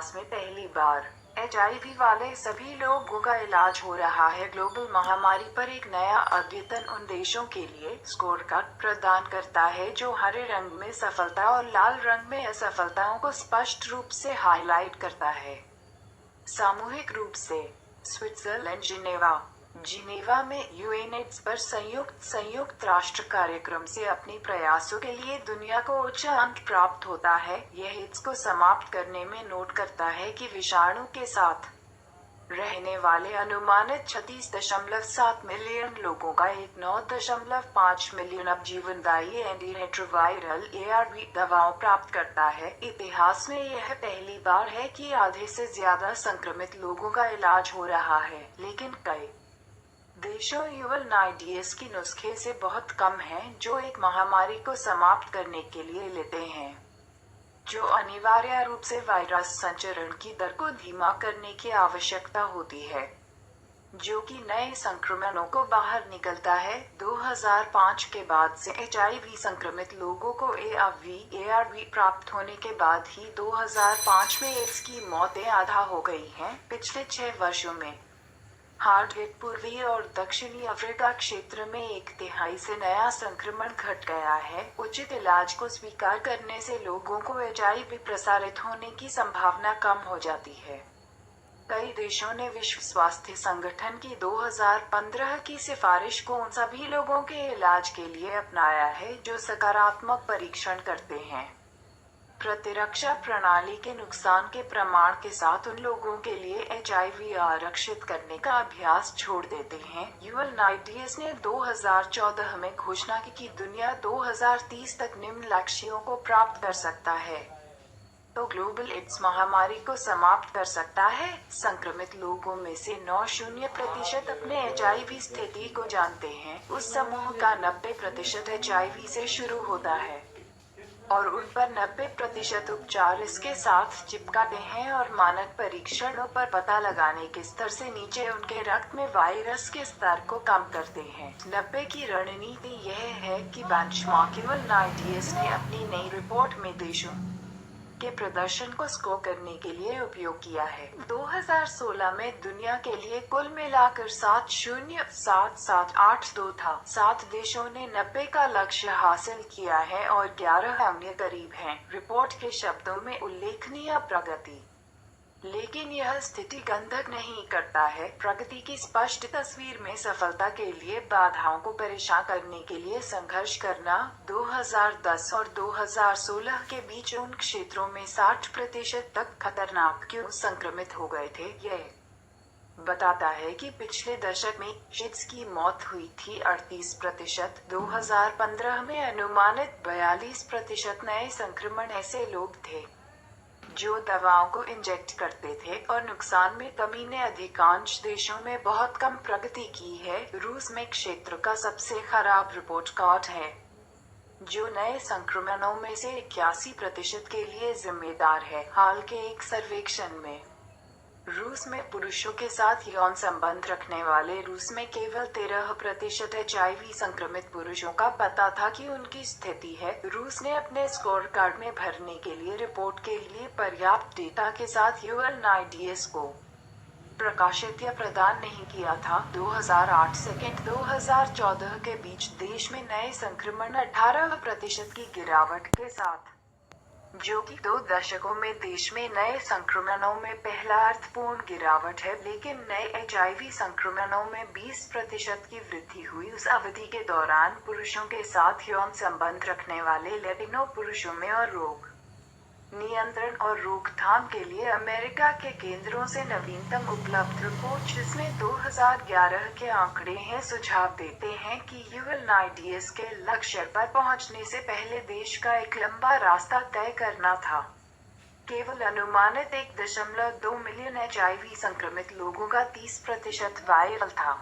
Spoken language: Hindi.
इतिहास में पहली बार HIV वाले सभी लोगों का इलाज हो रहा है। ग्लोबल महामारी पर एक नया अद्यतन उन देशों के लिए स्कोर कार्ड प्रदान करता है जो हरे रंग में सफलता और लाल रंग में असफलताओं को स्पष्ट रूप से हाईलाइट करता है। सामूहिक रूप से स्विट्जरलैंड जिनेवा में यूएनएड्स पर संयुक्त राष्ट्र कार्यक्रम से अपने प्रयासों के लिए दुनिया को उच्च अंक प्राप्त होता है। यह एड्स को समाप्त करने में नोट करता है कि विषाणु के साथ रहने वाले अनुमानित 36.7 मिलियन लोगों का एक 9.5 मिलियन अब जीवनदायी एंटीरेट्रोवायरल ARV दवाओं प्राप्त करता है। इतिहास में यह पहली बार है कि आधे से ज्यादा संक्रमित लोगों का इलाज हो रहा है, लेकिन कई देशों UNIDS की नुस्खे से बहुत कम हैं जो एक महामारी को समाप्त करने के लिए लेते हैं, जो अनिवार्य रूप से वायरस संचरण की दर को धीमा करने की आवश्यकता होती है, जो कि नए संक्रमणों को बाहर निकलता है। 2005 के बाद से HIV संक्रमित लोगों को ARV प्राप्त होने के बाद ही 2005 में एड्स की मौतें आधा हो गई हैं। पिछले 6 वर्षों में हार्ट हिट पूर्वी और दक्षिणी अफ्रीका क्षेत्र में 1/3 से नया संक्रमण घट गया है। उचित इलाज को स्वीकार करने से लोगों को HIV प्रसारित होने की संभावना कम हो जाती है। कई देशों ने विश्व स्वास्थ्य संगठन की 2015 की सिफारिश को उन सभी लोगों के इलाज के लिए अपनाया है जो सकारात्मक परीक्षण करते हैं। प्रतिरक्षा प्रणाली के नुकसान के प्रमाण के साथ उन लोगों के लिए HIV आरक्षित करने का अभ्यास छोड़ देते हैं। UNIDS ने 2014 में घोषणा की कि दुनिया 2030 तक निम्न लक्ष्यों को प्राप्त कर सकता है तो ग्लोबल एड्स महामारी को समाप्त कर सकता है। संक्रमित लोगों में से 90% अपने HIV स्थिति को जानते हैं। उस समूह का 90% HIV से शुरू होता है और उन पर 90% उपचार इसके साथ चिपकाते हैं और मानक परीक्षणों पर पता लगाने के स्तर से नीचे उनके रक्त में वायरस के स्तर को कम करते हैं। 90 की रणनीति यह है कि बेंचमार्क UNIDS ने अपनी नई रिपोर्ट में देशों के प्रदर्शन को स्कोर करने के लिए उपयोग किया है। 2016 में दुनिया के लिए कुल मिलाकर 707,782 था। 7 देशों ने 90 का लक्ष्य हासिल किया है और 11 अन्य करीब हैं। रिपोर्ट के शब्दों में उल्लेखनीय प्रगति, लेकिन यह स्थिति गंधक नहीं करता है। प्रगति की स्पष्ट तस्वीर में सफलता के लिए बाधाओं को परेशान करने के लिए संघर्ष करना। 2010 और 2016 के बीच उन क्षेत्रों में 60% तक खतरनाक क्यों संक्रमित हो गए थे। यह बताता है कि पिछले दशक में एड्स की मौत हुई थी 38%। 2015 में अनुमानित 42% नए संक्रमण ऐसे लोग थे जो दवाओं को इंजेक्ट करते थे और नुकसान में कमी ने अधिकांश देशों में बहुत कम प्रगति की है। रूस में क्षेत्र का सबसे खराब रिपोर्ट कार्ड है, जो नए संक्रमणों में से 81% के लिए जिम्मेदार है। हाल के एक सर्वेक्षण में रूस में पुरुषों के साथ यौन संबंध रखने वाले रूस में केवल 13% HIV संक्रमित पुरुषों का पता था कि उनकी स्थिति है। रूस ने अपने स्कोर कार्ड में भरने के लिए रिपोर्ट के लिए पर्याप्त डेटा के साथ UNIDS को प्रकाशित या प्रदान नहीं किया था। 2008 से 2014 के बीच देश में नए संक्रमण 18% की गिरावट के साथ, जो कि 2 दशकों में देश में नए संक्रमणों में पहला अर्थपूर्ण गिरावट है। लेकिन नए HIV संक्रमणों में 20% की वृद्धि हुई। उस अवधि के दौरान पुरुषों के साथ यौन संबंध रखने वाले लैटिनो पुरुषों में और रोग नियंत्रण और रोकथाम के लिए अमेरिका के केंद्रों से नवीनतम उपलब्ध रिपोर्ट, जिसमें 2011 के आंकड़े हैं, सुझाव देते हैं कि UNIDS के लक्ष्य पर पहुंचने से पहले देश का एक लंबा रास्ता तय करना था। केवल अनुमानित 1.2 मिलियन HIV संक्रमित लोगों का 30% वायरल था।